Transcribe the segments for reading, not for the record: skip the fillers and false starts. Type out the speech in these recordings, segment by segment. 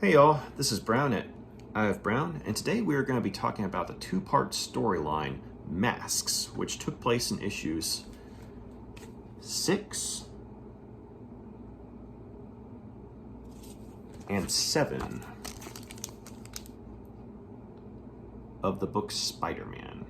Hey y'all, this is Brown at I have Brown, and today we are going to be talking about the two-part storyline Masques, which took place in issues 6 and 7 of the book Spider-Man.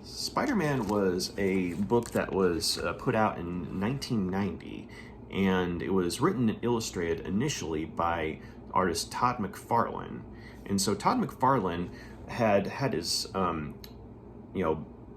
Spider-Man was a book that was put out in 1990, and it was written and illustrated initially by artist Todd McFarlane. And so Todd McFarlane had his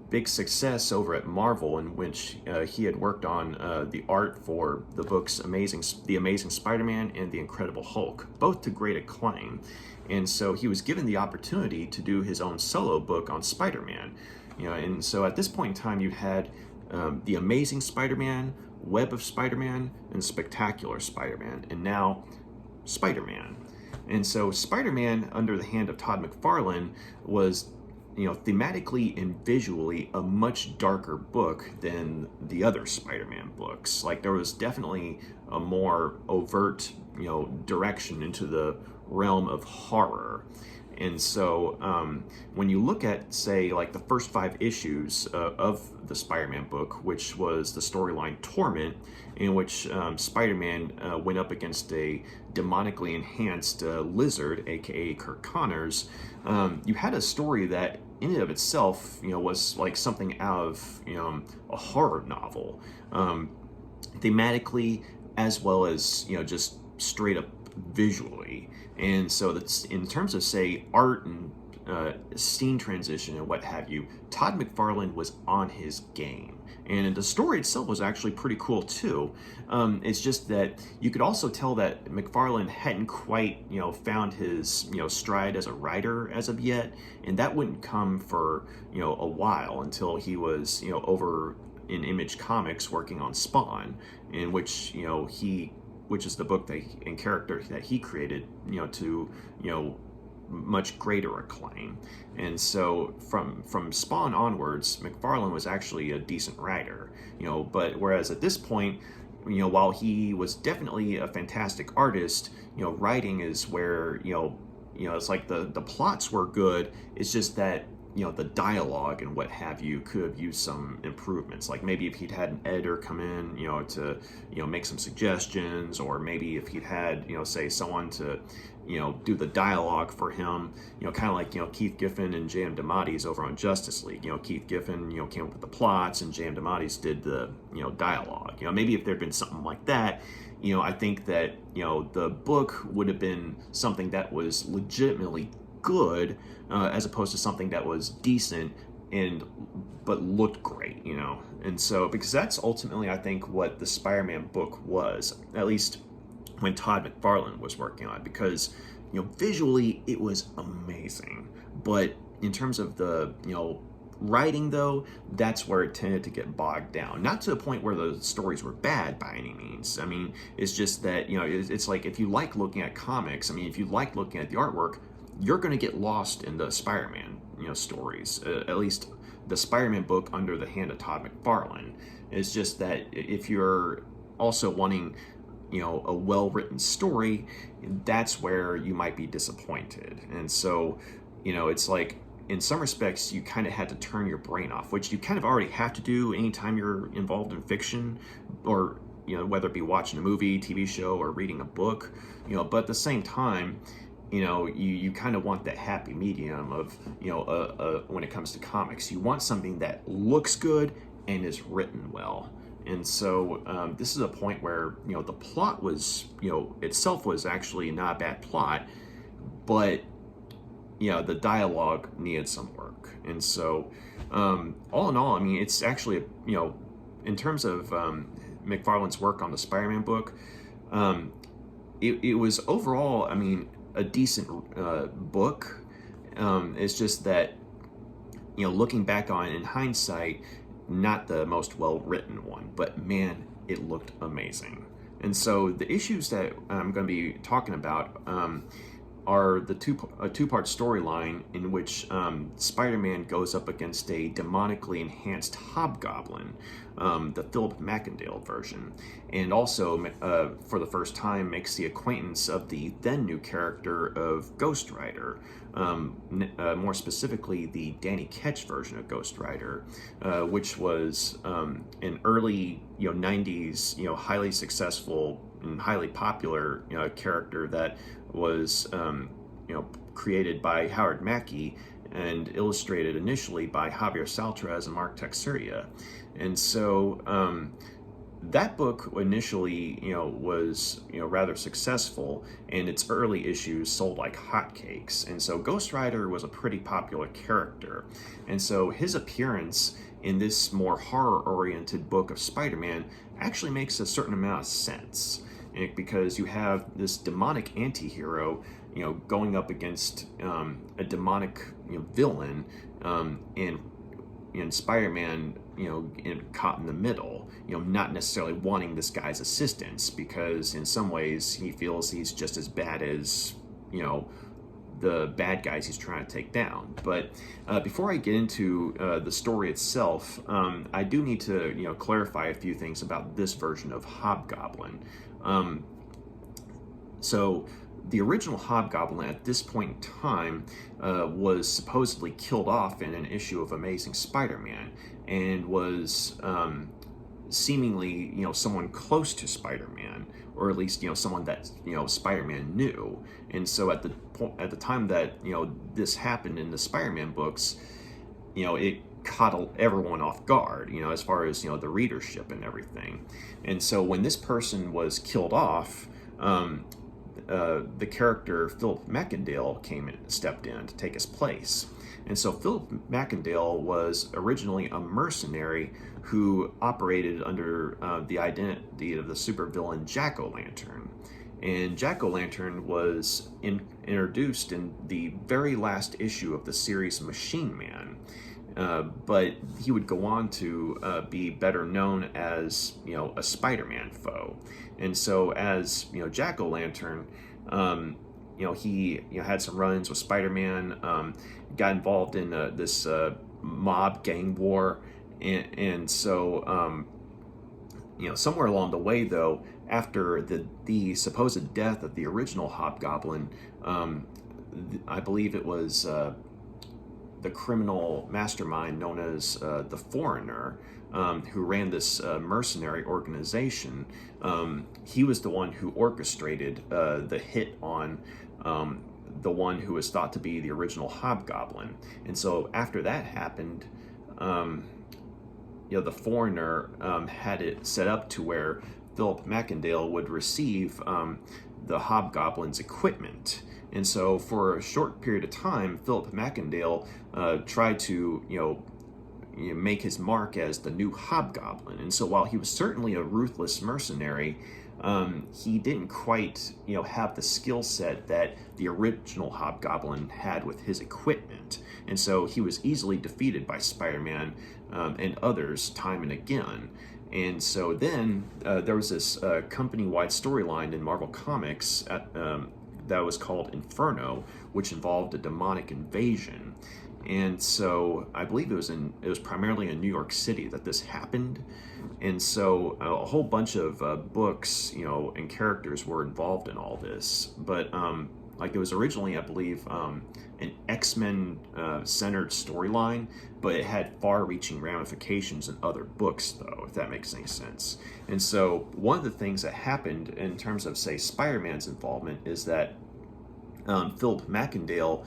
big success over at Marvel, in which he had worked on the art for the books The Amazing Spider-Man and The Incredible Hulk, both to great acclaim. And so he was given the opportunity to do his own solo book on Spider-Man. And so at this point in time, you had The Amazing Spider-Man, Web of Spider-Man, and Spectacular Spider-Man, and now Spider-Man. And so Spider-Man, under the hand of Todd McFarlane, was thematically and visually a much darker book than the other Spider-Man books. Like, there was definitely a more overt direction into the realm of horror. And so when you look at, say, like the first 5 issues of the Spider-Man book, which was the storyline Torment, in which Spider-Man went up against a demonically enhanced lizard, aka Kirk Connors, you had a story that in and of itself, was like something out of, a horror novel, thematically, as well as, just straight up visually. And so that's, in terms of, say, art and scene transition and what have you, Todd McFarlane was on his game. And the story itself was actually pretty cool too. It's just that you could also tell that McFarlane hadn't quite, found his, stride as a writer as of yet. And that wouldn't come for, a while, until he was, over in Image Comics working on Spawn, in which, which is the book and character that he created, to, much greater acclaim. And so from Spawn onwards, McFarlane was actually a decent writer, but whereas at this point, while he was definitely a fantastic artist, writing is where, it's like the plots were good. It's just that, the dialogue and what have you could have used some improvements. Like maybe if he'd had an editor come in, to, make some suggestions, or maybe if he'd had, say someone to, do the dialogue for him, kind of like, Keith Giffen and J.M. DeMatteis over on Justice League. Keith Giffen, came up with the plots, and J.M. DeMatteis did the, dialogue. Maybe if there'd been something like that, I think that, the book would have been something that was legitimately good, as opposed to something that was decent but looked great, And so, because that's ultimately, I think, what the Spider-Man book was, at least when Todd McFarlane was working on it, because, visually it was amazing. But in terms of the, writing, though, that's where it tended to get bogged down. Not to the point where the stories were bad by any means. I mean, it's just that, it's like, if you like looking at comics, if you like looking at the artwork, you're going to get lost in the Spider-Man, stories. At least the Spider-Man book under the hand of Todd McFarlane. It's just that if you're also wanting, a well-written story, that's where you might be disappointed. And so, it's like, in some respects, you kind of had to turn your brain off, which you kind of already have to do anytime you're involved in fiction, or, whether it be watching a movie, TV show, or reading a book, but at the same time, you kind of want that happy medium of, when it comes to comics. You want something that looks good and is written well. And so this is a point where, the plot was, itself was actually not a bad plot, but, the dialogue needed some work. And so all in all, it's actually, in terms of McFarlane's work on the Spider-Man book, it was overall, a decent book. It's just that, looking back on it in hindsight, not the most well-written one, but man, it looked amazing. And so the issues that I'm going to be talking about are a two-part storyline in which Spider-Man goes up against a demonically enhanced Hobgoblin. the Philip McIndale version, and also for the first time makes the acquaintance of the then new character of Ghost Rider, more specifically the Danny Ketch version of Ghost Rider, which was an early 90s highly successful and highly popular character that was created by Howard Mackie and illustrated initially by Javier Saltrez and Mark Texeria. And so that book initially, was, rather successful, and its early issues sold like hotcakes. And so Ghost Rider was a pretty popular character. And so his appearance in this more horror-oriented book of Spider-Man actually makes a certain amount of sense, because you have this demonic anti-hero going up against a demonic villain, and Spider-Man caught in the middle, not necessarily wanting this guy's assistance, because in some ways he feels he's just as bad as the bad guys he's trying to take down. But before I get into the story itself, I do need to clarify a few things about this version of Hobgoblin. So the original Hobgoblin at this point in time was supposedly killed off in an issue of Amazing Spider-Man, and was seemingly someone close to Spider-Man, or at least someone that Spider-Man knew. And so at the time that this happened in the Spider-Man books, it caught everyone off guard, as far as the readership and everything. And so when this person was killed off, the character Philip McIndale stepped in to take his place. And so Philip McIndale was originally a mercenary who operated under the identity of the supervillain Jack-O-Lantern. And Jack-O-Lantern was introduced in the very last issue of the series Machine Man. But he would go on to be better known as, a Spider-Man foe. And so as, Jack-O-Lantern, he had some run-ins with Spider-Man, got involved in this mob gang war, and so somewhere along the way, though, after the supposed death of the original Hobgoblin, I believe it was the criminal mastermind known as the Foreigner, who ran this mercenary organization. He was the one who orchestrated the hit on the one who was thought to be the original Hobgoblin. And so after that happened, the Foreigner had it set up to where Philip McIndale would receive the Hobgoblin's equipment. And so for a short period of time, Philip McIndale tried to, make his mark as the new Hobgoblin. And so while he was certainly a ruthless mercenary, he didn't quite, have the skill set that the original Hobgoblin had with his equipment. And so he was easily defeated by Spider-Man and others time and again. And so then there was this company-wide storyline in Marvel Comics that was called Inferno, which involved a demonic invasion. And so I believe it was primarily in New York City that this happened. And so a whole bunch of books, and characters were involved in all this. But it was originally, I believe, an X-Men centered storyline, but it had far-reaching ramifications in other books, though, if that makes any sense. And so one of the things that happened in terms of, say, Spider-Man's involvement is that Philip McIndale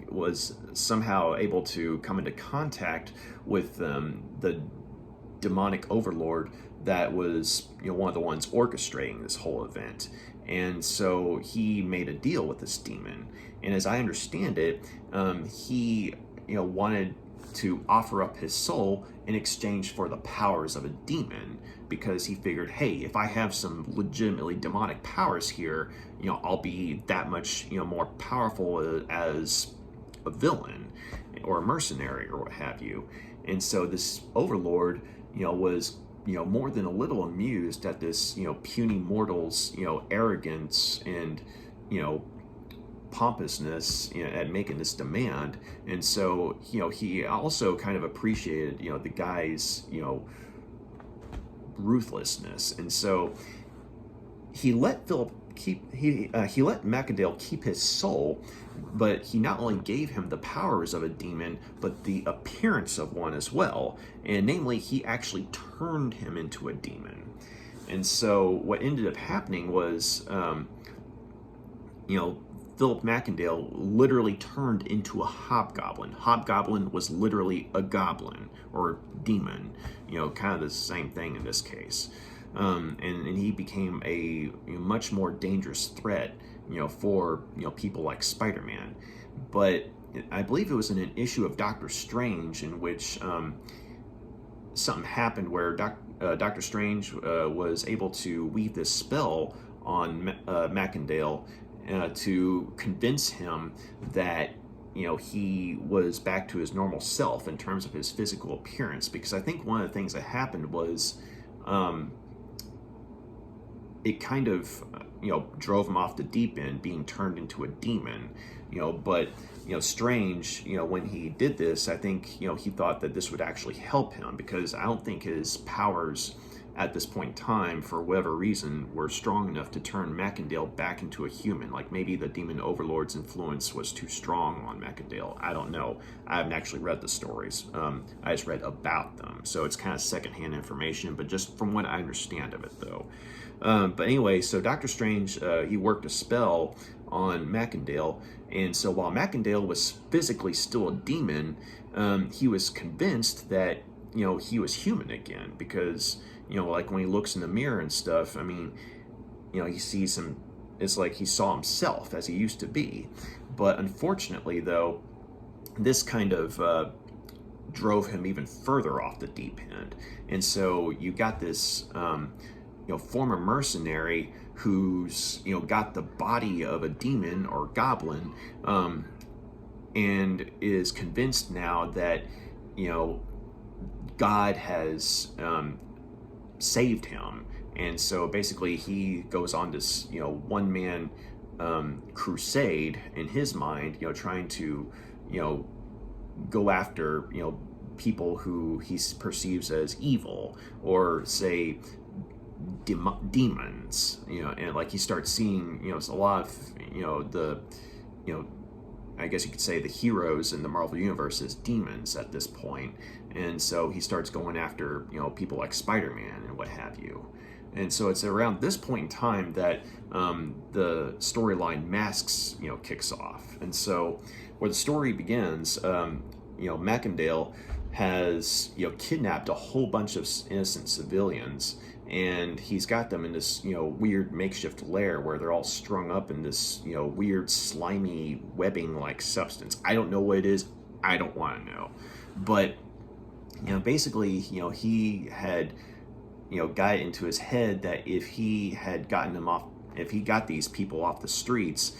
was somehow able to come into contact with the demonic overlord that was one of the ones orchestrating this whole event. And so he made a deal with this demon, and as I understand it, he wanted to offer up his soul in exchange for the powers of a demon, because he figured, hey, if I have some legitimately demonic powers here, I'll be that much more powerful as a villain or a mercenary or what have you. And so this overlord was more than a little amused at this puny mortal's arrogance and pompousness at making this demand. And so he also kind of appreciated the guy's ruthlessness. And so he let he let Macadale keep his soul, but he not only gave him the powers of a demon, but the appearance of one as well. And namely, he actually turned him into a demon. And so what ended up happening was, Philip Macandale literally turned into a hobgoblin. Hobgoblin was literally a goblin or demon, kind of the same thing in this case. And he became a much more dangerous threat, for people like Spider-Man. But I believe it was in an issue of Doctor Strange in which something happened where Doctor Strange was able to weave this spell on Macandale to convince him that he was back to his normal self in terms of his physical appearance. Because I think one of the things that happened was it kind of drove him off the deep end, being turned into a demon. But Strange, when he did this, I think he thought that this would actually help him, because I don't think his powers at this point in time, for whatever reason, were strong enough to turn Macandale back into a human. Like maybe the demon overlord's influence was too strong on Macandale. I don't know. I haven't actually read the stories. I just read about them, so it's kind of secondhand information, but just from what I understand of it, though. But anyway, so Doctor Strange, he worked a spell on Macandale, and so while Macandale was physically still a demon, he was convinced that he was human again, because like when he looks in the mirror and stuff, I mean, he sees him, it's like he saw himself as he used to be. But unfortunately, though, this kind of drove him even further off the deep end. And so you got this former mercenary who's got the body of a demon or goblin, and is convinced now that God has saved him. And so basically he goes on this one-man crusade in his mind, trying to go after people who he perceives as evil, or say demons, and like he starts seeing a lot of the I guess you could say the heroes in the Marvel Universe as demons at this point. And so he starts going after, people like Spider-Man and what have you. And so it's around this point in time that the storyline Masques, kicks off. And so where the story begins, Macandale has, kidnapped a whole bunch of innocent civilians, and he's got them in this, weird makeshift lair where they're all strung up in this, weird slimy webbing-like substance. I don't know what it is. I don't want to know. But, basically, he had, got it into his head that if he had gotten them off, if he got these people off the streets,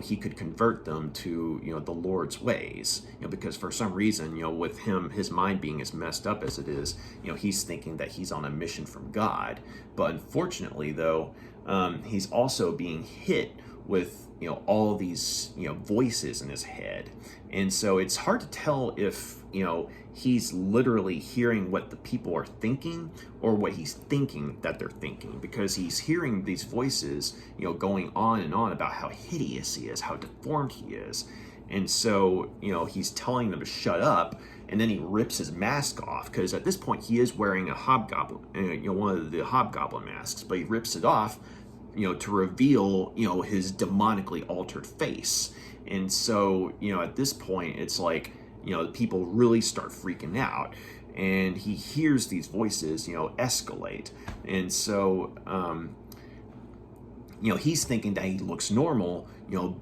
he could convert them to, the Lord's ways, because for some reason, with him, his mind being as messed up as it is, he's thinking that he's on a mission from God. But unfortunately, though, he's also being hit with, all these, voices in his head. And so it's hard to tell if, he's literally hearing what the people are thinking or what he's thinking that they're thinking, because he's hearing these voices, going on and on about how hideous he is, how deformed he is. And so, he's telling them to shut up, and then he rips his mask off, because at this point he is wearing a hobgoblin, one of the hobgoblin masks, but he rips it off, to reveal, his demonically altered face. And so, at this point, it's like, people really start freaking out, and he hears these voices, escalate. And so, he's thinking that he looks normal,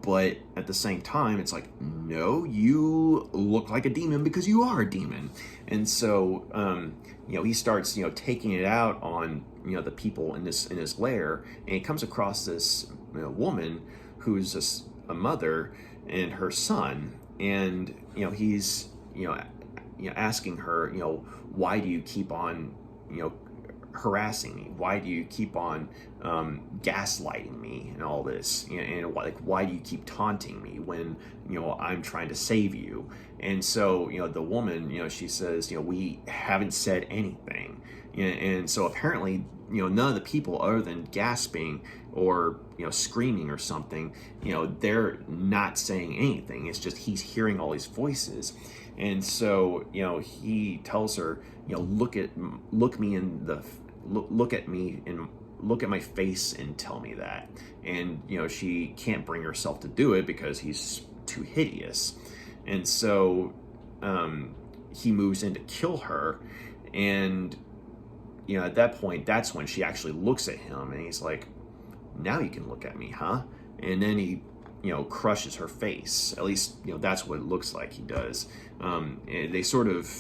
but at the same time, it's like, no, you look like a demon because you are a demon. And so, he starts, taking it out on, the people in his lair, and he comes across this woman who's a mother and her son, and he's asking her, why do you keep on harassing me? Why do you keep on gaslighting me and all this? And why do you keep taunting me when I'm trying to save you? And so the woman, she says, we haven't said anything. And so apparently, none of the people, other than gasping or screaming or something, they're not saying anything. It's just he's hearing all these voices. And so he tells her, look at me in the look at me and look at my face and tell me that. And she can't bring herself to do it because he's too hideous. And so he moves in to kill her. And at that point, that's when she actually looks at him, and he's like, now you can look at me, huh? And then he crushes her face. At least that's what it looks like he does. They sort of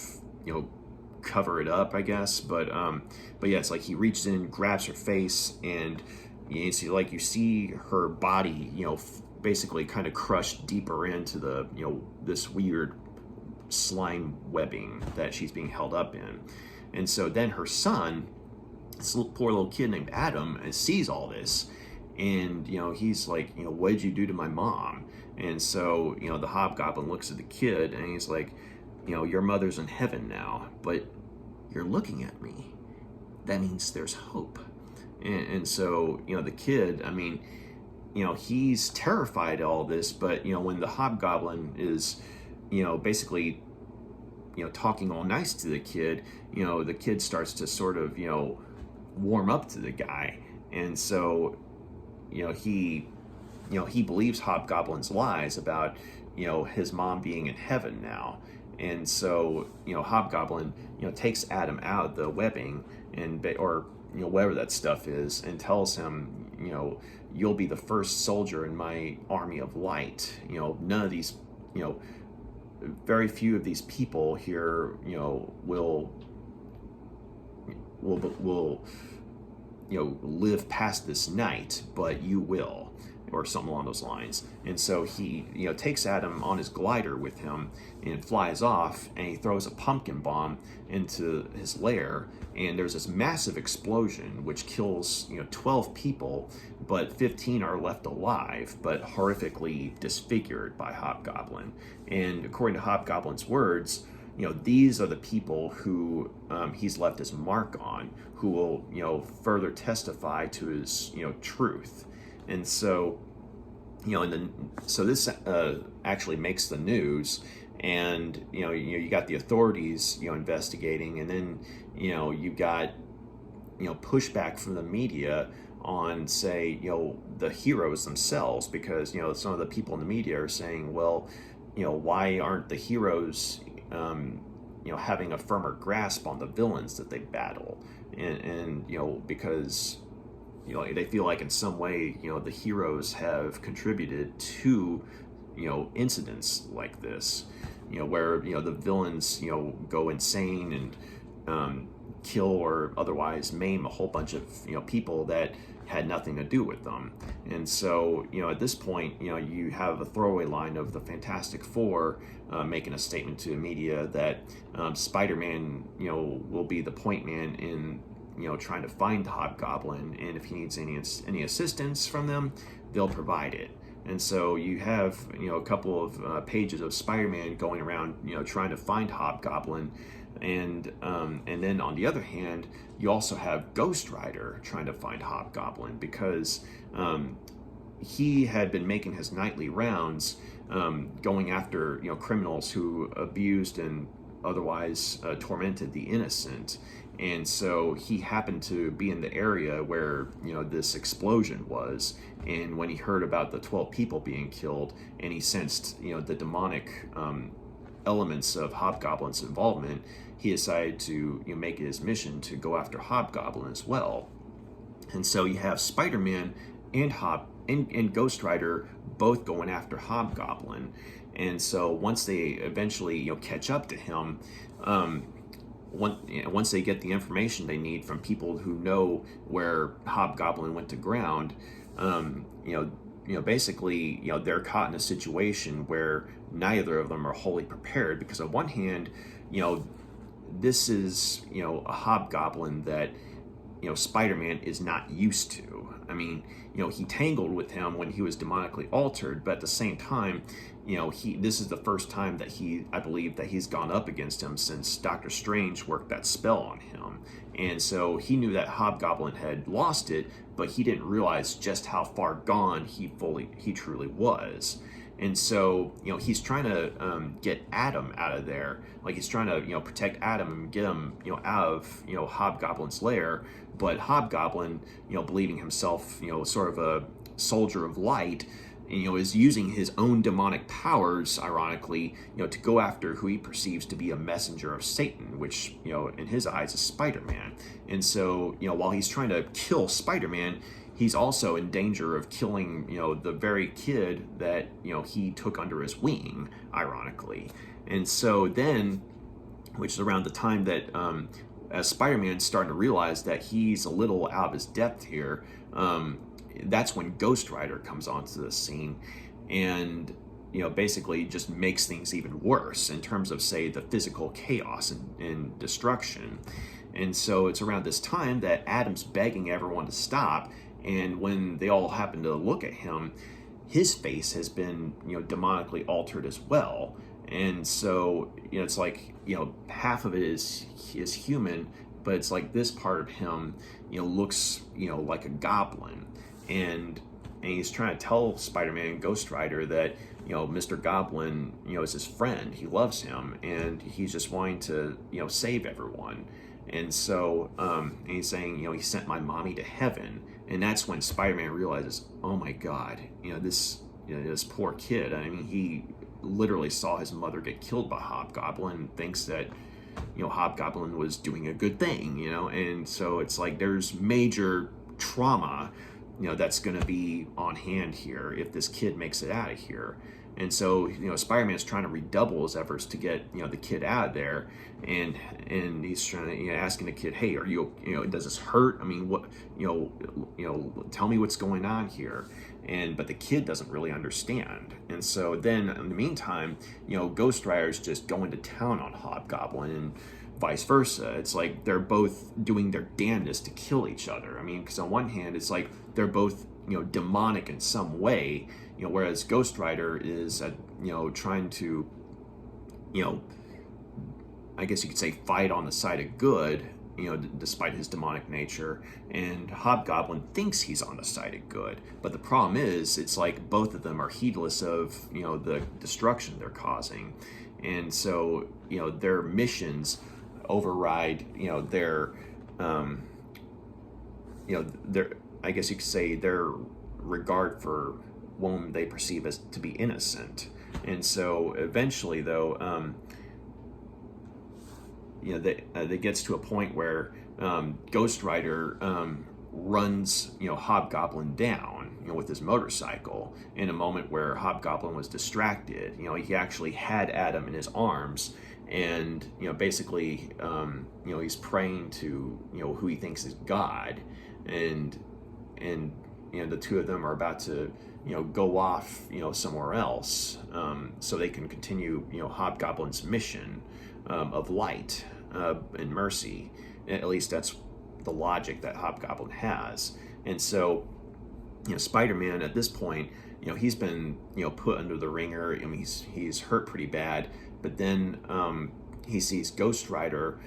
cover it up, I guess, but yeah, it's like he reaches in, grabs her face, and you see her body basically kind of crushed deeper into the this weird slime webbing that she's being held up in. And so then her son, this poor little kid named Adam, sees all this, and he's like, what did you do to my mom? And so the Hobgoblin looks at the kid, and he's like, your mother's in heaven now, but you're looking at me. That means there's hope. And so the kid, I mean, he's terrified of all this, but when the Hobgoblin is basically talking all nice to the kid starts to sort of warm up to the guy. And so he believes Hobgoblin's lies about his mom being in heaven now. And so Hobgoblin takes Adam out of the webbing or whatever that stuff is, and tells him you'll be the first soldier in my army of light. None of these very few of these people here will live past this night, but you will, or something along those lines. And so he takes Adam on his glider with him and flies off, and he throws a pumpkin bomb into his lair, and there's this massive explosion which kills 12 people, but 15 are left alive but horrifically disfigured by Hobgoblin. And according to Hobgoblin's words, these are the people who he's left his mark on, who will further testify to his truth. And so so this actually makes the news, and you got the authorities investigating, and then you got pushback from the media on, say, the heroes themselves, because some of the people in the media are saying, well, why aren't the heroes having a firmer grasp on the villains that they battle, and because they feel like in some way the heroes have contributed to incidents like this, where the villains go insane and kill or otherwise maim a whole bunch of people that had nothing to do with them. And so at this point you have a throwaway line of the Fantastic Four making a statement to the media that Spider-Man will be the point man in trying to find the Hobgoblin, and if he needs any assistance from them, they'll provide it. And so you have a couple of pages of Spider-Man going around trying to find Hobgoblin, and then on the other hand, you also have Ghost Rider trying to find Hobgoblin, because he had been making his nightly rounds, going after criminals who abused and otherwise tormented the innocent. And so he happened to be in the area where this explosion was, and when he heard about the 12 people being killed, and he sensed the demonic elements of Hobgoblin's involvement, he decided to make it his mission to go after Hobgoblin as well. And so you have Spider-Man and Ghost Rider both going after Hobgoblin. And so once they eventually catch up to him, once they get the information they need from people who know where Hobgoblin went to ground, basically, they're caught in a situation where neither of them are wholly prepared, because on one hand, this is, a Hobgoblin that, Spider-Man is not used to. I mean, he tangled with him when he was demonically altered, but at the same time, this is the first time that I believe that he's gone up against him since Doctor Strange worked that spell on him. And so he knew that Hobgoblin had lost it, but he didn't realize just how far gone he truly was. And so, he's trying to get Adam out of there. Like, he's trying to, protect Adam and get him, out of, Hobgoblin's lair. But Hobgoblin, believing himself, sort of a soldier of light, is using his own demonic powers, ironically, to go after who he perceives to be a messenger of Satan, which, in his eyes is Spider-Man. And so, while he's trying to kill Spider-Man, he's also in danger of killing, the very kid that, he took under his wing, ironically. And so then, which is around the time that, as Spider-Man's starting to realize that he's a little out of his depth here, that's when Ghost Rider comes onto the scene and, basically just makes things even worse in terms of, say, the physical chaos and destruction. And so it's around this time that Adam's begging everyone to stop. And when they all happen to look at him, his face has been, demonically altered as well. And so, it's like, half of it is human, but it's like this part of him, looks, like a goblin. And he's trying to tell Spider-Man and Ghost Rider that, Mr. Goblin, is his friend. He loves him, and he's just wanting to, save everyone. And so, and he's saying, he sent my mommy to heaven. And that's when Spider-Man realizes, oh my God, this poor kid. I mean, he literally saw his mother get killed by Hobgoblin and thinks that, Hobgoblin was doing a good thing, And so it's like there's major trauma, that's going to be on hand here if this kid makes it out of here. And so, Spider-Man's trying to redouble his efforts to get, the kid out of there. And he's trying to, asking the kid, hey, are you, does this hurt? I mean, what, tell me what's going on here. But the kid doesn't really understand. And so then in the meantime, Ghost Rider's just going to town on Hobgoblin and vice versa. It's like they're both doing their damnedest to kill each other. I mean, because on one hand, it's like they're both, demonic in some way, whereas Ghost Rider is, trying to, I guess you could say fight on the side of good, despite his demonic nature, and Hobgoblin thinks he's on the side of good. But the problem is, it's like both of them are heedless of, the destruction they're causing. And so, their missions override, their, I guess you could say their regard for whom they perceive as to be innocent. And so eventually, though, that gets to a point where Ghost Rider runs, Hobgoblin down, with his motorcycle in a moment where Hobgoblin was distracted. He actually had Adam in his arms, and basically, he's praying to who he thinks is God, and the two of them are about to go off somewhere else, so they can continue Hobgoblin's mission of light and mercy. At least that's the logic that Hobgoblin has. And so Spider-Man at this point, he's been put under the ringer. I mean, he's hurt pretty bad, but then he sees Ghost Rider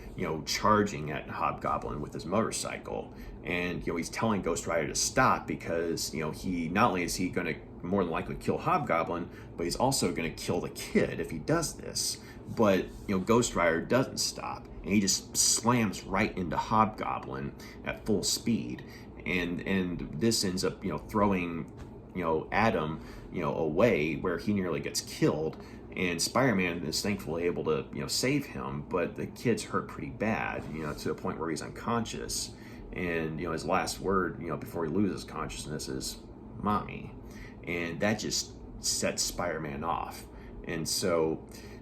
charging at Hobgoblin with his motorcycle, and he's telling Ghost Rider to stop because he not only is he going to more than likely kill Hobgoblin, but he's also going to kill the kid if he does this. But Ghost Rider doesn't stop, and he just slams right into Hobgoblin at full speed, and this ends up throwing Adam away, where he nearly gets killed. And Spider-Man is thankfully able to save him, but the kid's hurt pretty bad, to the point where he's unconscious. And his last word before he loses consciousness is "mommy," and that just sets Spider-Man off. And so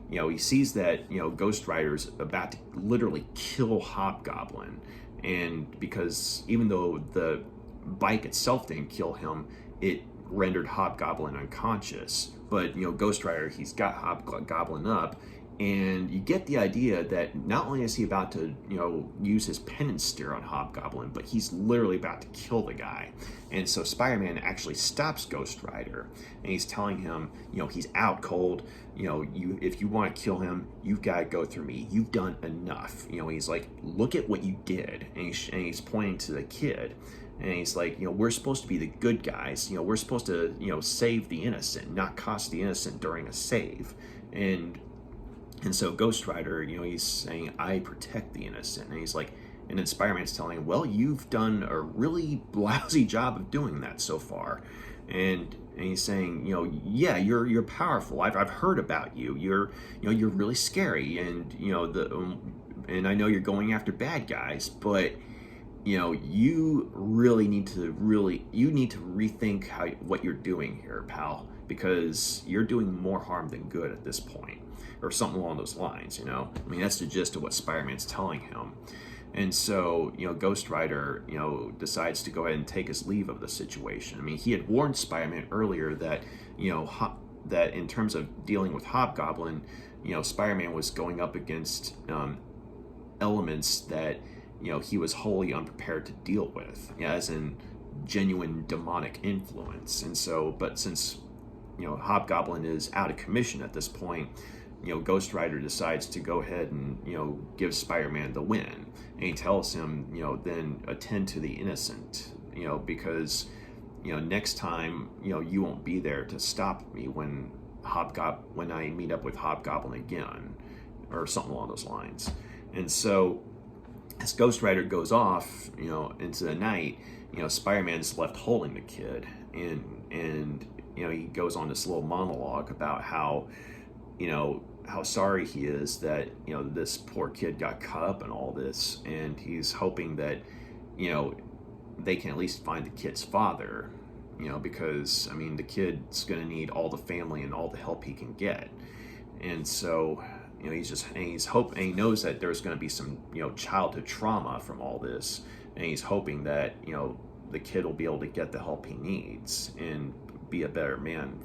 he sees that Ghost Rider's about to literally kill Hobgoblin, and because even though the bike itself didn't kill him, it rendered Hobgoblin unconscious. But Ghost Rider, he's got Hobgoblin up, And you get the idea that not only is he about to, use his penance stare on Hobgoblin, but he's literally about to kill the guy. And so Spider-Man actually stops Ghost Rider, and he's telling him, he's out cold. If you want to kill him, you've got to go through me. You've done enough. He's like, look at what you did, and he's pointing to the kid. And he's like, we're supposed to be the good guys. We're supposed to, save the innocent, not cost the innocent during a save. And so Ghost Rider, he's saying, I protect the innocent. And he's like, and then Spider-Man's telling him, well, you've done a really lousy job of doing that so far. And he's saying, yeah, you're powerful. I've heard about you. You're really scary. And, and I know you're going after bad guys, but, you really need to rethink what you're doing here, pal, because you're doing more harm than good at this point. Or something along those lines, that's the gist of what Spider-Man's telling him. And so, Ghost Rider, decides to go ahead and take his leave of the situation. He had warned Spider-Man earlier that, that in terms of dealing with Hobgoblin, Spider-Man was going up against elements that, he was wholly unprepared to deal with, as in genuine demonic influence. And so, but since, Hobgoblin is out of commission at this point, Ghost Rider decides to go ahead and, give Spider-Man the win. And he tells him, then attend to the innocent, because, next time, you won't be there to stop me when I meet up with Hobgoblin again, or something along those lines. And so, as Ghost Rider goes off, into the night, Spider-Man's left holding the kid, and he goes on this little monologue about how sorry he is that, this poor kid got caught up in all this, and he's hoping that, they can at least find the kid's father, because, the kid's going to need all the family and all the help he can get. And so, and he knows that there's going to be some, childhood trauma from all this, and he's hoping that, the kid will be able to get the help he needs and be a better man,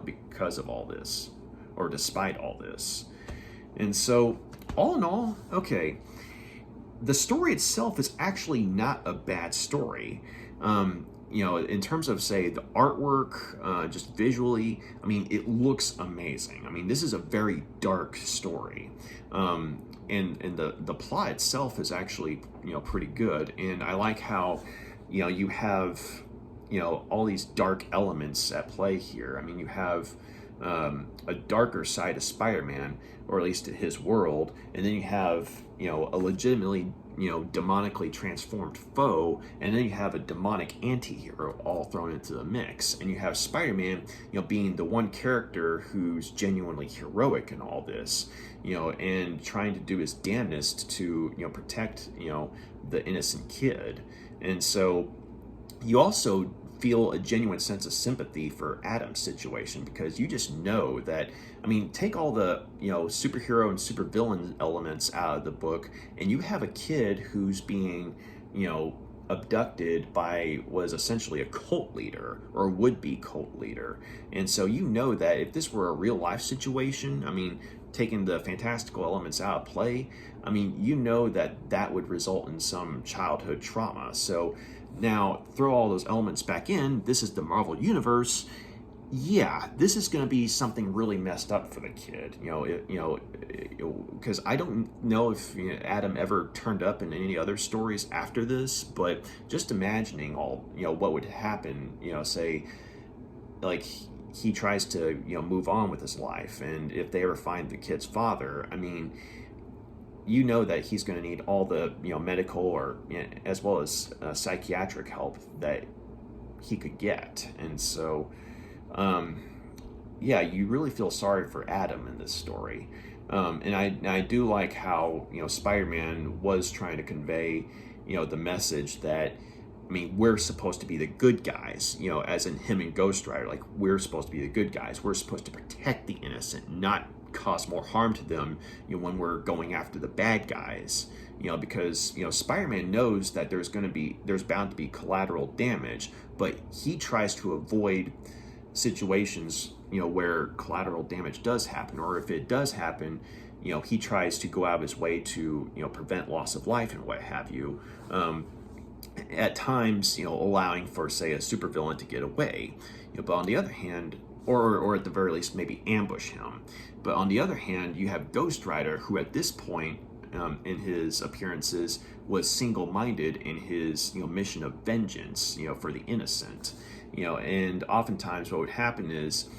because of all this, or despite all this. And so, all in all, okay, the story itself is actually not a bad story. In terms of, say, the artwork, just visually, it looks amazing. This is a very dark story. And the plot itself is actually, pretty good. And I like how, you have, all these dark elements at play here. You have a darker side of Spider-Man, or at least his world, and then you have, a legitimately, demonically transformed foe, and then you have a demonic anti-hero all thrown into the mix, and you have Spider-Man, being the one character who's genuinely heroic in all this, and trying to do his damnedest to, protect, the innocent kid. And so you also feel a genuine sense of sympathy for Adam's situation, because you just know that, take all the, superhero and supervillain elements out of the book, and you have a kid who's being, abducted by what is essentially a cult leader, or would-be cult leader. And so you know that if this were a real-life situation, taking the fantastical elements out of play, you know that would result in some childhood trauma. So now, throw all those elements back in. This is the Marvel Universe. Yeah, this is going to be something really messed up for the kid. Because I don't know if Adam ever turned up in any other stories after this, but just imagining all, what would happen. Say, like he tries to, move on with his life, and if they ever find the kid's father, that he's going to need all the medical or as well as psychiatric help that he could get. And so you really feel sorry for Adam in this story. And I do like how Spider-Man was trying to convey the message that we're supposed to be the good guys, as in him and Ghost Rider. Like, we're supposed to be the good guys. We're supposed to protect the innocent, not cause more harm to them, when we're going after the bad guys, because Spider-Man knows that there's bound to be collateral damage, but he tries to avoid situations, where collateral damage does happen, or if it does happen, he tries to go out of his way to, prevent loss of life and what have you. At times, allowing for, say, a supervillain to get away. But on the other hand, or at the very least, maybe ambush him. But on the other hand, you have Ghost Rider, who at this point in his appearances was single-minded in his mission of vengeance, for the innocent. And oftentimes what would happen is,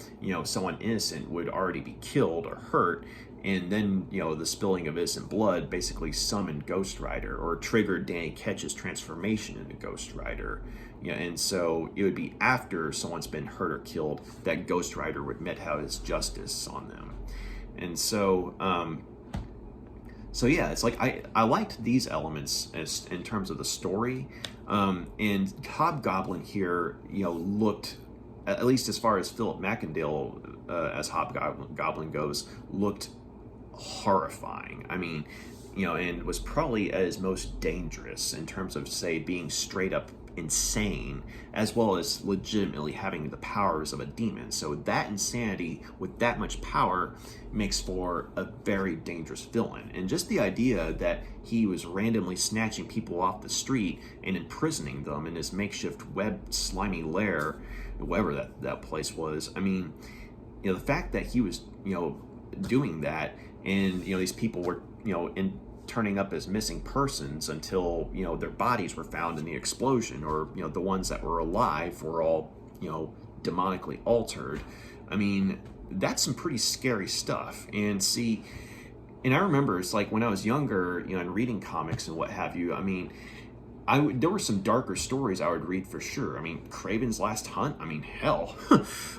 someone innocent would already be killed or hurt, and then, the spilling of innocent blood basically summoned Ghost Rider or triggered Danny Ketch's transformation into Ghost Rider. And so it would be after someone's been hurt or killed that Ghost Rider would mete out his justice on them. And so, yeah, it's like I liked these elements in terms of the story. And Hobgoblin here, looked, at least as far as Philip McIndale as Hobgoblin goes, looked horrifying. I mean, and was probably at his most dangerous in terms of, say, being straight up insane, as well as legitimately having the powers of a demon. So that insanity with that much power makes for a very dangerous villain. And just the idea that he was randomly snatching people off the street and imprisoning them in his makeshift web slimy lair, wherever that place was. I mean, the fact that he was, doing that, and these people were, turning up as missing persons until their bodies were found in the explosion, or the ones that were alive were all demonically altered. I mean, that's some pretty scary stuff. And I remember it's like when I was younger, and reading comics and what have you. I mean, there were some darker stories I would read for sure. I mean, Kraven's Last Hunt. I mean, hell.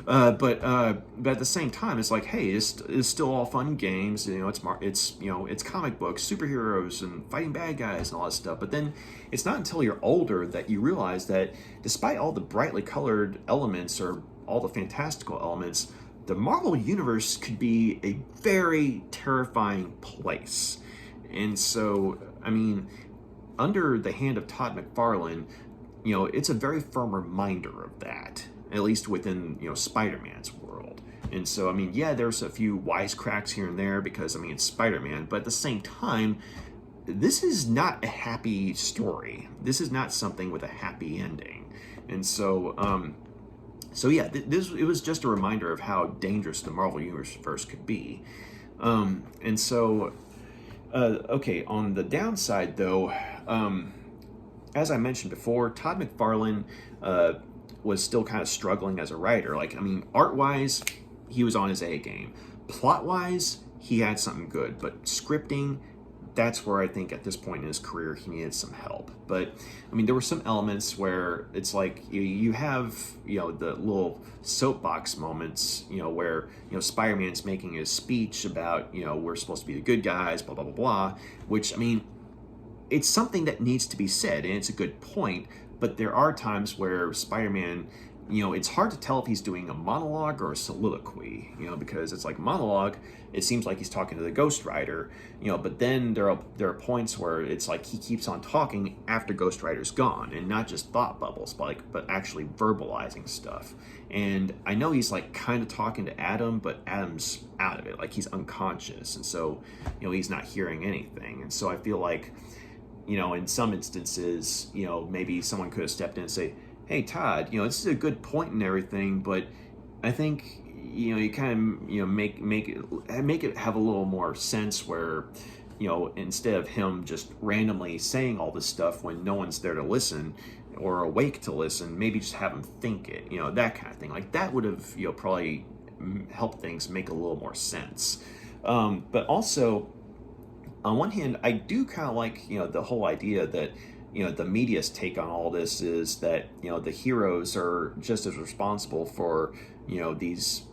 But at the same time, it's like, hey, it's still all fun games. It's comic books, superheroes, and fighting bad guys and all that stuff. But then it's not until you're older that you realize that despite all the brightly colored elements or all the fantastical elements, the Marvel Universe could be a very terrifying place. And so, I mean, under the hand of Todd McFarlane, it's a very firm reminder of that, at least within, Spider-Man's world. And so, I mean, yeah, there's a few wisecracks here and there because, I mean, it's Spider-Man, but at the same time, this is not a happy story. This is not something with a happy ending. And so, yeah, it was just a reminder of how dangerous the Marvel Universe could be. And so, okay, on the downside, though, as I mentioned before, Todd McFarlane was still kind of struggling as a writer. Like, I mean, art-wise, he was on his A game. Plot-wise, he had something good, but scripting, that's where I think at this point in his career he needed some help. But I mean, there were some elements where it's like you have the little soapbox moments, where Spider-Man's making his speech about we're supposed to be the good guys, blah blah blah blah. Which, I mean, it's something that needs to be said, and it's a good point. But there are times where Spider-Man, it's hard to tell if he's doing a monologue or a soliloquy, because it's like monologue, it seems like he's talking to the Ghost Rider, but then there are points where it's like he keeps on talking after Ghost Rider's gone, and not just thought bubbles, but actually verbalizing stuff. And I know he's like kind of talking to Adam, but Adam's out of it, like he's unconscious, and so he's not hearing anything. And so I feel like in some instances, maybe someone could have stepped in and say, hey, Todd, this is a good point and everything, but I think, you kind of, make it have a little more sense where, instead of him just randomly saying all this stuff when no one's there to listen or awake to listen, maybe just have him think it, that kind of thing. Like, that would have, probably helped things make a little more sense. But also, on one hand, I do kind of like, the whole idea that, the media's take on all this is that, the heroes are just as responsible for, these,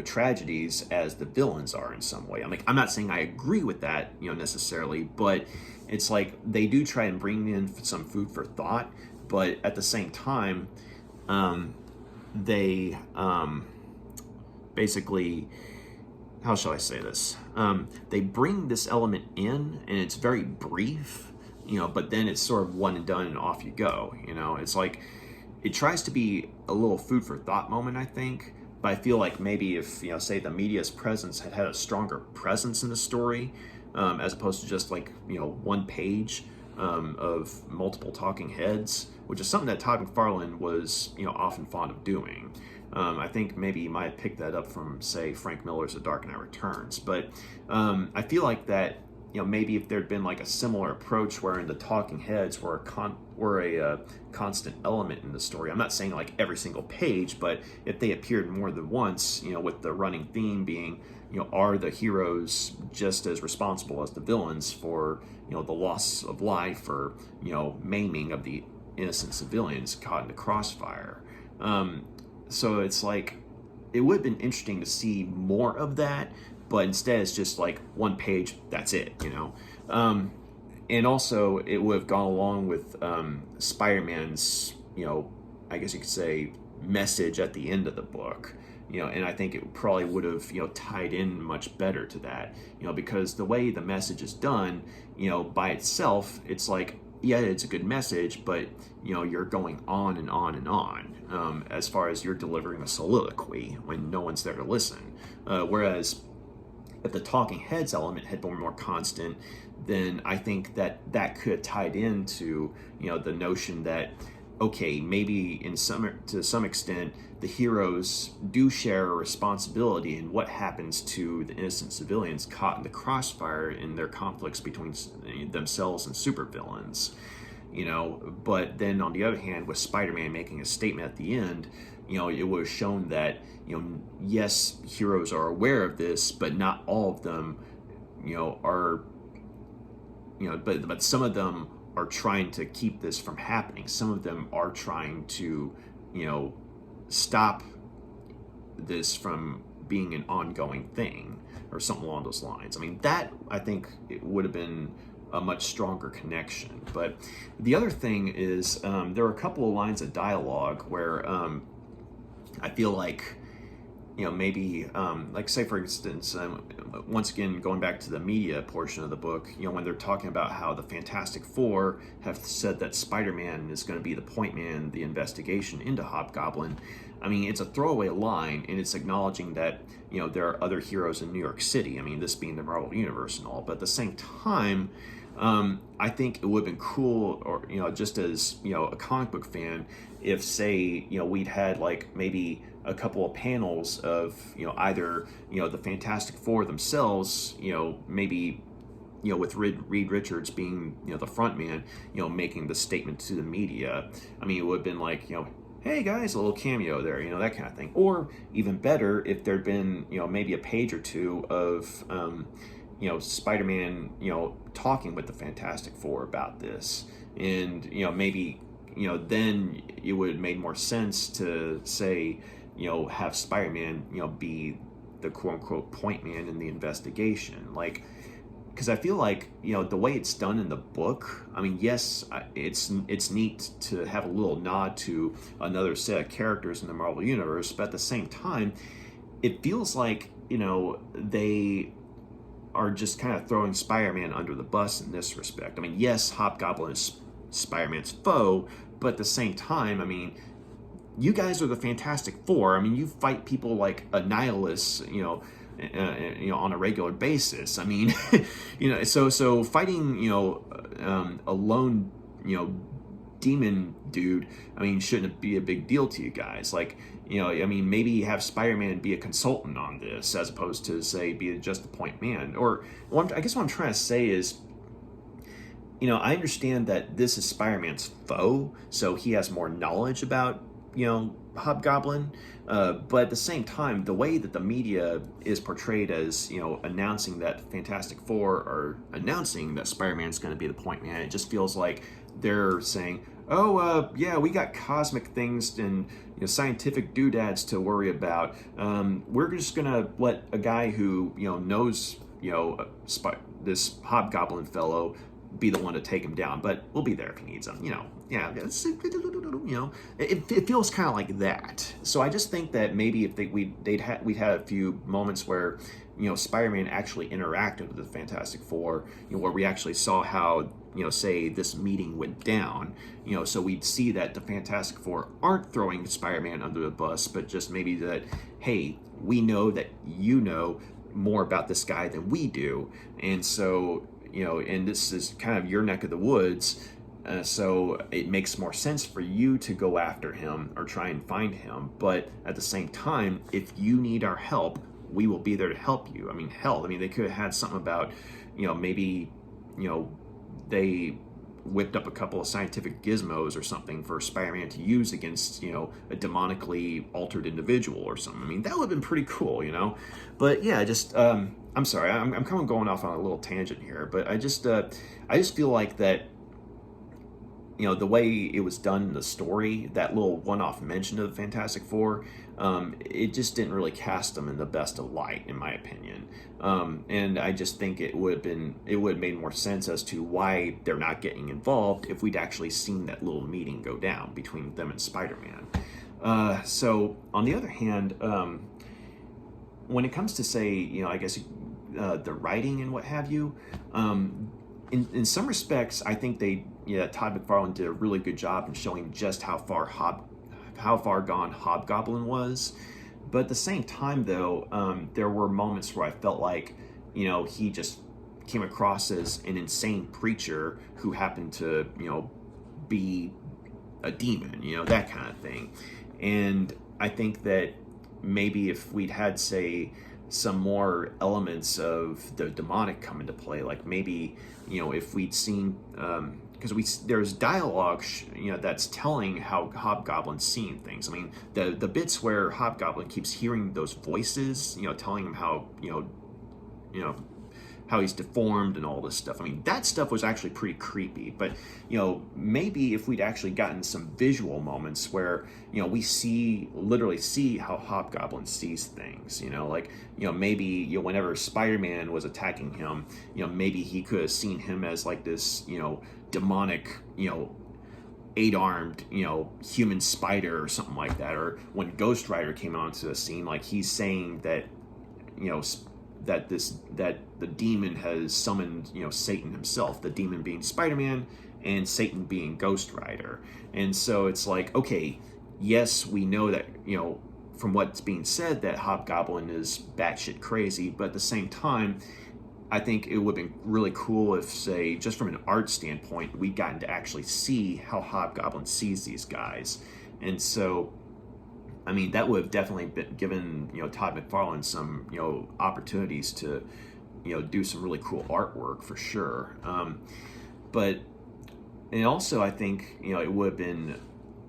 tragedies as the villains are in some way. I'm not saying I agree with that, necessarily, but it's like they do try and bring in some food for thought, but at the same time, they basically, how shall I say this? They bring this element in, and it's very brief, but then it's sort of one and done and off you go. It's like, it tries to be a little food for thought moment, I think. But I feel like maybe if, say the media's presence had a stronger presence in the story, as opposed to just like, one page of multiple talking heads, which is something that Todd McFarlane was, often fond of doing. I think maybe you might have picked that up from, say, Frank Miller's The Dark Knight Returns. But I feel like that, maybe if there'd been like a similar approach wherein the talking heads were a constant element in the story. I'm not saying like every single page, but if they appeared more than once, with the running theme being, are the heroes just as responsible as the villains for, the loss of life or, maiming of the innocent civilians caught in the crossfire. So it's like, it would have been interesting to see more of that, but instead it's just like one page, that's it, and also it would have gone along with Spider-Man's, I guess you could say, message at the end of the book, and I think it probably would have, tied in much better to that, because the way the message is done, by itself, it's like, yeah, it's a good message, but, you're going on and on and on, as far as you're delivering a soliloquy when no one's there to listen, whereas if the talking heads element had been more constant, then I think that could have tied into, the notion that, okay, maybe to some extent, the heroes do share a responsibility in what happens to the innocent civilians caught in the crossfire in their conflicts between themselves and supervillains. But then on the other hand, with Spider-Man making a statement at the end, it would have shown that, yes, heroes are aware of this, but not all of them, are, but some of them are trying to keep this from happening. Some of them are trying to, stop this from being an ongoing thing or something along those lines. I mean, that, I think, it would have been a much stronger connection. But the other thing is, there are a couple of lines of dialogue where I feel like, maybe, like say for instance, once again, going back to the media portion of the book, when they're talking about how the Fantastic Four have said that Spider-Man is going to be the point man in the investigation into Hobgoblin. I mean, it's a throwaway line, and it's acknowledging that, there are other heroes in New York City. I mean, this being the Marvel Universe and all, but at the same time, I think it would have been cool, or, just as, a comic book fan, if, say, we'd had like maybe a couple of panels of, either, the Fantastic Four themselves, maybe, with Reed Richards being, the front man, making the statement to the media. I mean, it would have been like, hey guys, a little cameo there, that kind of thing. Or even better, if there'd been, maybe a page or two of, Spider-Man, talking with the Fantastic Four about this. And, maybe, then it would have made more sense to say, have Spider-Man, be the quote-unquote point man in the investigation. Like, because I feel like, the way it's done in the book, I mean, yes, it's neat to have a little nod to another set of characters in the Marvel Universe, but at the same time, it feels like, they are just kind of throwing Spider-Man under the bus in this respect. I mean, yes, Hobgoblin is Spider-Man's foe, but at the same time, I mean, you guys are the Fantastic Four. I mean, you fight people like Annihilus, on a regular basis. I mean, so fighting, a lone, demon dude, I mean, shouldn't be a big deal to you guys. Like, I mean, maybe have Spider-Man be a consultant on this as opposed to, say, be just the point man. Or, I guess what I'm trying to say is, I understand that this is Spider-Man's foe, so he has more knowledge about, Hobgoblin, but at the same time, the way that the media is portrayed as, announcing that Fantastic Four are announcing that Spider-Man's going to be the point man, it just feels like they're saying, oh, yeah, we got cosmic things and scientific doodads to worry about. We're just going to let a guy who, knows, this Hobgoblin fellow be the one to take him down, but we'll be there if he needs him. Yeah, it feels kind of like that. So I just think that maybe if we'd had a few moments where Spider-Man actually interacted with the Fantastic Four, where we actually saw how say this meeting went down, so we'd see that the Fantastic Four aren't throwing Spider-Man under the bus, but just maybe that, hey, we know that you know more about this guy than we do, and so and this is kind of your neck of the woods, so it makes more sense for you to go after him or try and find him. But at the same time, if you need our help, we will be there to help you. I mean, hell, they could have had something about, maybe, they whipped up a couple of scientific gizmos or something for Spider-Man to use against, a demonically altered individual or something. That would have been pretty cool, But yeah, just, I'm sorry, I'm kind of going off on a little tangent here, but I just feel like that, the way it was done in the story, that little one-off mention of the Fantastic Four, it just didn't really cast them in the best of light, in my opinion. And I just think it would have made more sense as to why they're not getting involved if we'd actually seen that little meeting go down between them and Spider-Man. So on the other hand, when it comes to, say, I guess the writing and what have you, in some respects, I think Todd McFarlane did a really good job in showing just how far gone Hobgoblin was. But at the same time, though, there were moments where I felt like, he just came across as an insane preacher who happened to, be a demon, that kind of thing. And I think that maybe if we'd had, say, some more elements of the demonic come into play, like maybe, if we'd seen, because there's dialogue, that's telling how Hobgoblin's seeing things. The bits where Hobgoblin keeps hearing those voices, telling him how, how he's deformed and all this stuff. That stuff was actually pretty creepy. But, maybe if we'd actually gotten some visual moments where, we literally see how Hobgoblin sees things, maybe, whenever Spider-Man was attacking him, maybe he could have seen him as like this, demonic, 8-armed, human spider or something like that. Or when Ghost Rider came onto the scene, like he's saying that, that the demon has summoned, Satan himself, the demon being Spider-Man and Satan being Ghost Rider. And so it's like, okay, yes, we know that, from what's being said, that Hobgoblin is batshit crazy, but at the same time, I think it would have been really cool if, say, just from an art standpoint, we'd gotten to actually see how Hobgoblin sees these guys. And so, that would have definitely been given, Todd McFarlane some, opportunities to, do some really cool artwork for sure. And also I think, it would have been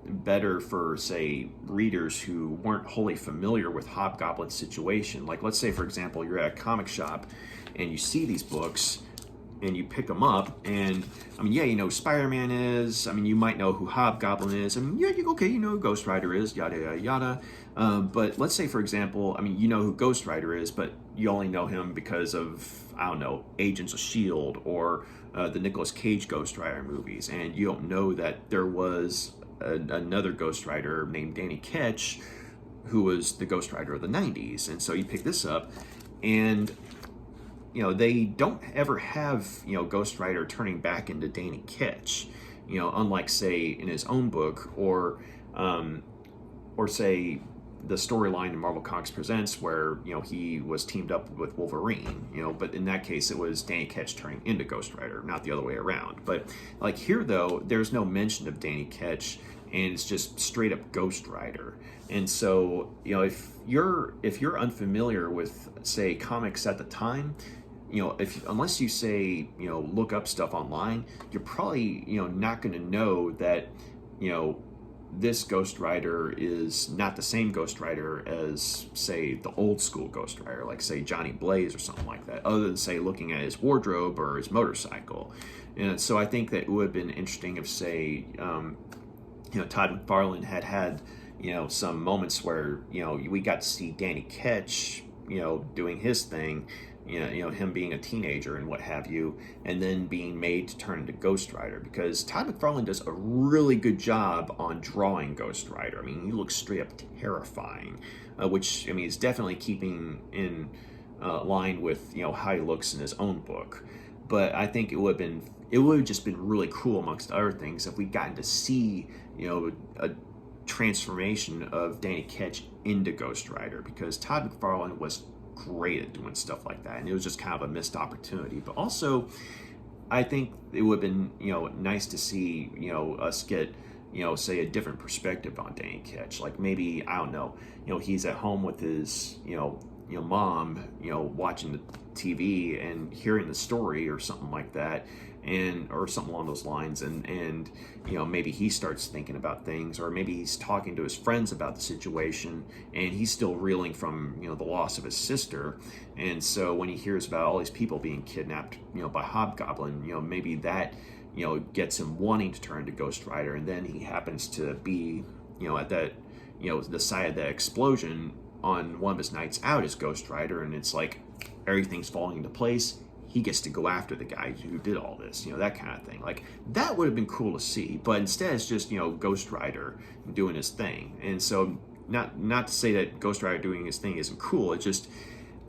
better for, say, readers who weren't wholly familiar with Hobgoblin's situation. Like, let's say, for example, you're at a comic shop and you see these books and you pick them up, and Spider-Man is, you might know who Hobgoblin is, okay, who Ghost Rider is, yada yada yada. But let's say, for example, you know who Ghost Rider is, but you only know him because of, I don't know, Agents of S.H.I.E.L.D. or the Nicolas Cage Ghost Rider movies, and you don't know that there was another Ghost Rider named Danny Ketch who was the Ghost Rider of the 90s. And so you pick this up, and they don't ever have, Ghost Rider turning back into Danny Ketch, unlike, say, in his own book, or say, the storyline in Marvel Comics Presents where, he was teamed up with Wolverine, but in that case it was Danny Ketch turning into Ghost Rider, not the other way around. But like here, though, there's no mention of Danny Ketch, and it's just straight up Ghost Rider. And so, if you're unfamiliar with, say, comics at the time, unless you, say, look up stuff online, you're probably, not going to know that, this Ghost Rider is not the same Ghost Rider as, say, the old school Ghost Rider, like, say, Johnny Blaze or something like that, other than, say, looking at his wardrobe or his motorcycle. And so I think that it would have been interesting if, say, Todd McFarlane had some moments where, we got to see Danny Ketch, doing his thing, him being a teenager and what have you, and then being made to turn into Ghost Rider, because Todd McFarlane does a really good job on drawing Ghost Rider. He looks straight up terrifying, which, is definitely keeping in line with, how he looks in his own book. But I think it would have been, it would have just been really cool, amongst other things, if we'd gotten to see, a transformation of Danny Ketch into Ghost Rider, because Todd McFarlane was great at doing stuff like that, and it was just kind of a missed opportunity. But also, I think it would have been, nice to see, us get, say a different perspective on Danny Ketch. Like maybe, I don't know, he's at home with his, mom, watching the TV and hearing the story or something like that, and or something along those lines, and maybe he starts thinking about things, or maybe he's talking to his friends about the situation, and he's still reeling from the loss of his sister, and so when he hears about all these people being kidnapped by Hobgoblin, maybe that gets him wanting to turn to Ghost Rider, and then he happens to be at that the site of that explosion on one of his nights out as Ghost Rider, and it's like everything's falling into place. He gets to go after the guy who did all this, that kind of thing. Like, that would have been cool to see, but instead it's just, Ghost Rider doing his thing. And so, not to say that Ghost Rider doing his thing isn't cool, it's just,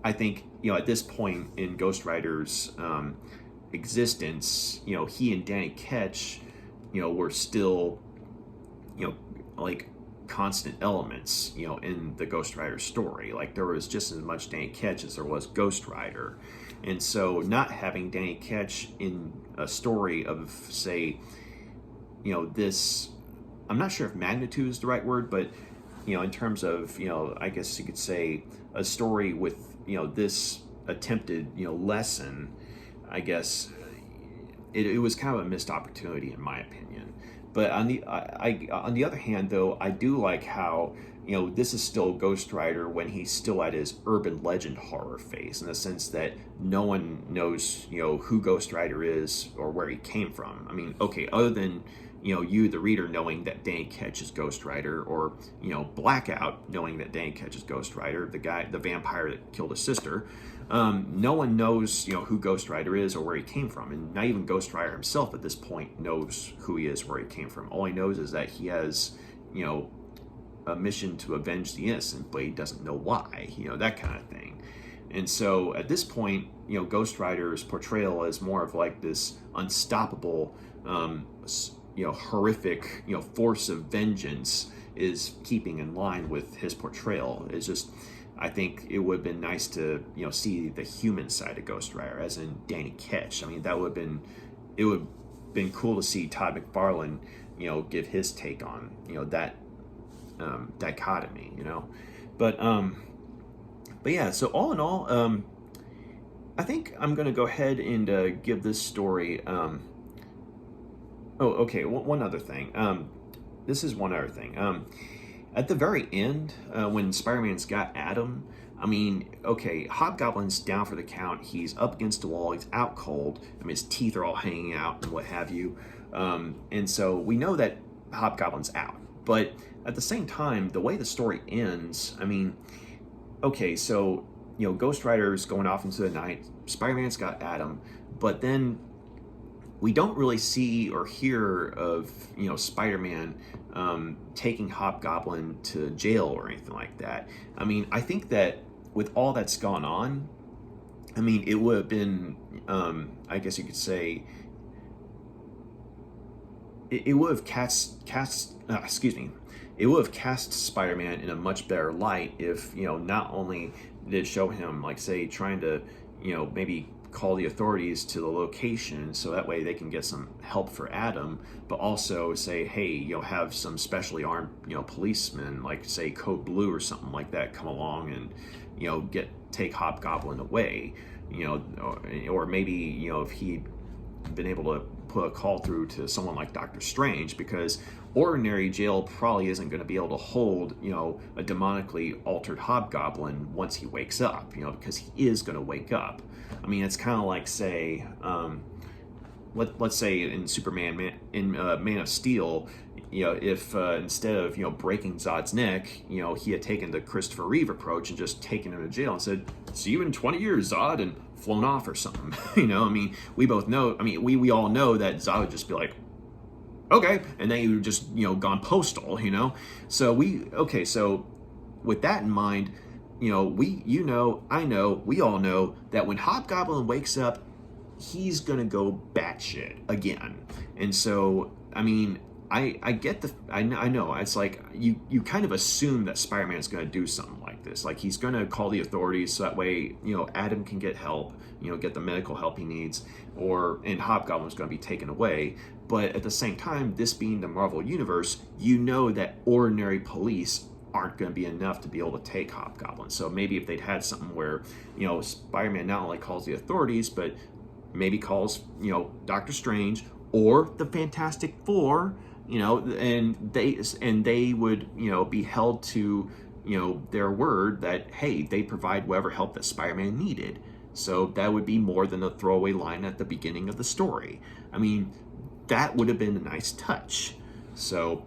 I think, at this point in Ghost Rider's existence, he and Danny Ketch, were still, like, constant elements, in the Ghost Rider story. Like, there was just as much Danny Ketch as there was Ghost Rider. And so not having Danny Ketch in a story of, say, this, I'm not sure if magnitude is the right word, but, in terms of, I guess you could say a story with, this attempted, lesson, I guess it was kind of a missed opportunity in my opinion. But on the other hand, though, I do like how this is still Ghost Rider when he's still at his urban legend horror phase, in the sense that no one knows who Ghost Rider is or where he came from. I mean, okay, other than you, the reader, knowing that Danny Ketch is Ghost Rider, or Blackout knowing that Danny Ketch is Ghost Rider, the vampire that killed his sister. No one knows, who Ghost Rider is or where he came from, and not even Ghost Rider himself at this point knows who he is, where he came from. All he knows is that he has, a mission to avenge the innocent, but he doesn't know why, that kind of thing. And so at this point, Ghost Rider's portrayal as more of like this unstoppable, horrific, force of vengeance is keeping in line with his portrayal. It's just, I think it would have been nice to, see the human side of Ghost Rider, as in Danny Ketch. I mean, it would have been cool to see Todd McFarlane, give his take on, that dichotomy, But yeah, so all in all, I think I'm going to go ahead and give this story, one other thing. This is one other thing. At the very end, when Spider-Man's got Adam, I mean, okay, Hobgoblin's down for the count. He's up against the wall. He's out cold. I mean, his teeth are all hanging out and what have you. And so we know that Hobgoblin's out. But at the same time, the way the story ends, I mean, okay, so, Ghost Rider's going off into the night. Spider-Man's got Adam. But then we don't really see or hear of, Spider-Man taking Hobgoblin to jail or anything like that. I mean, I think that with all that's gone on, I mean, it would have been, I guess you could say, it would have it would have cast Spider-Man in a much better light if, not only did it show him, like, say, trying to, maybe call the authorities to the location so that way they can get some help for Adam, but also say, hey, have some specially armed, policemen, like, say, Code Blue or something like that, come along and, take Hobgoblin away, or maybe, if he'd been able to put a call through to someone like Doctor Strange, because ordinary jail probably isn't going to be able to hold, a demonically altered Hobgoblin once he wakes up, because he is going to wake up. I mean, it's kind of like, say, let's say in Superman, Man of Steel, if instead of, breaking Zod's neck, he had taken the Christopher Reeve approach and just taken him to jail and said, see you in 20 years, Zod, and flown off or something. I mean, we both know, I mean, we all know that Zod would just be like, okay, and then he would just, gone postal, So so with that in mind, I know, we all know that when Hobgoblin wakes up, he's gonna go batshit again. And so, I mean, I get I know it's like you kind of assume that Spider-Man's going to do something like this. Like he's going to call the authorities so that way, Adam can get help, get the medical help he needs, and Hobgoblin's going to be taken away. But at the same time, this being the Marvel Universe, that ordinary police aren't going to be enough to be able to take Hobgoblin. So maybe if they'd had something where, Spider-Man not only calls the authorities, but maybe calls, Doctor Strange or the Fantastic Four, and they would, be held to, their word that, hey, they provide whatever help that Spider-Man needed. So that would be more than a throwaway line at the beginning of the story. I mean, that would have been a nice touch. So,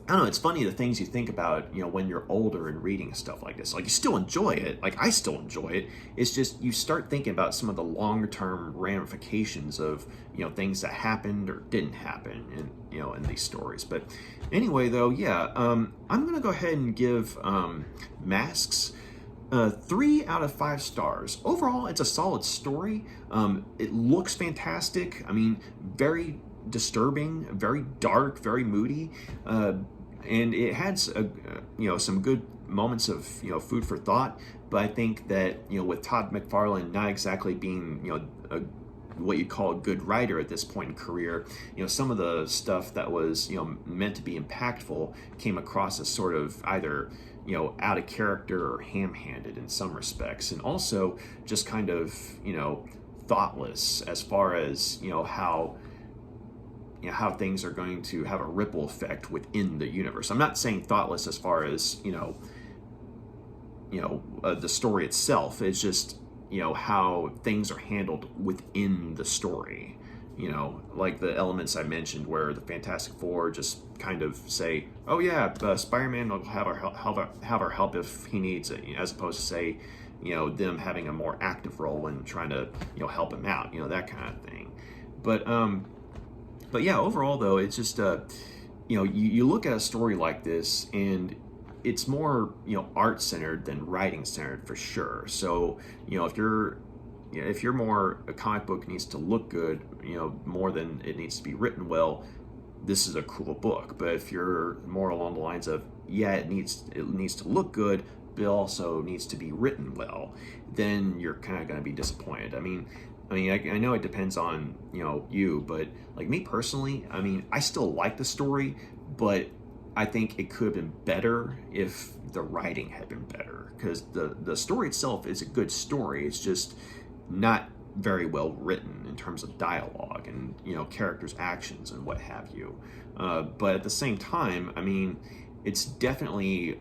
I don't know, it's funny the things you think about, when you're older and reading stuff like this. Like, you still enjoy it. Like, I still enjoy it. It's just, you start thinking about some of the longer-term ramifications of, things that happened or didn't happen in these stories. But anyway, though, yeah, I'm going to go ahead and give Masques 3 out of 5 stars. Overall, it's a solid story. It looks fantastic. I mean, very disturbing, very dark, very moody, and it had some good moments of food for thought. But I think that with Todd McFarlane not exactly being what you call a good writer at this point in career, some of the stuff that was meant to be impactful came across as sort of either out of character or ham-handed in some respects, and also just kind of thoughtless as far as how things are going to have a ripple effect within the universe. I'm not saying thoughtless as far as the story itself. It's just how things are handled within the story. Like the elements I mentioned, where the Fantastic Four just kind of say, "Oh yeah, Spider-Man will have our help if he needs it," as opposed to say, them having a more active role in trying to help him out, that kind of thing. But yeah, overall though, it's just you look at a story like this and it's more art centered than writing centered for sure. So if you're more a comic book needs to look good, more than it needs to be written well, this is a cool book. But if you're more along the lines of it needs to look good, but also needs to be written well, then you're kind of going to be disappointed. I mean, I know it depends on, you, but like me personally, I mean, I still like the story, but I think it could have been better if the writing had been better, because the story itself is a good story. It's just not very well written in terms of dialogue and, characters' actions and what have you. But at the same time, I mean, it's definitely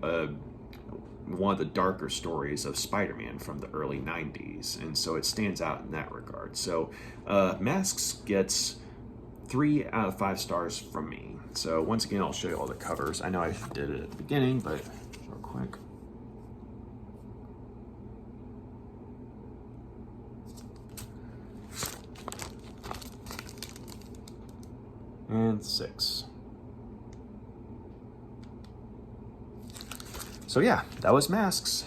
one of the darker stories of Spider-Man from the early 90s, and so it stands out in that regard. So Masques gets 3 out of 5 stars from me. So once again, I'll show you all the covers. I know I did it at the beginning, but real quick. And 6. So yeah, that was Masques.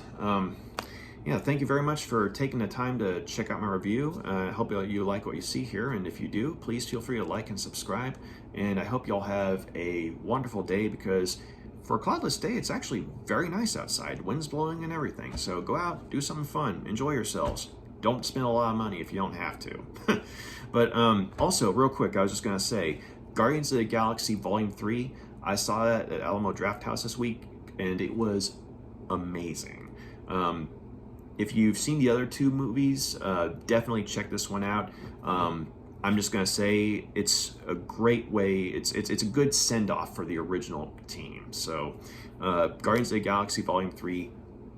Thank you very much for taking the time to check out my review. I hope you like what you see here, and if you do, please feel free to like and subscribe. And I hope y'all have a wonderful day, because for a cloudless day, it's actually very nice outside. Wind's blowing and everything. So go out, do something fun, enjoy yourselves. Don't spend a lot of money if you don't have to. But also, real quick, I was just going to say, Guardians of the Galaxy Volume 3, I saw that at Alamo Drafthouse this week, and it was amazing. If you've seen the other 2 movies, definitely check this one out. I'm just gonna say it's a great way. It's a good send-off for the original team. So, Guardians of the Galaxy Volume 3,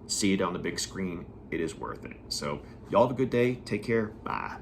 see it on the big screen. It is worth it. So, y'all have a good day. Take care. Bye.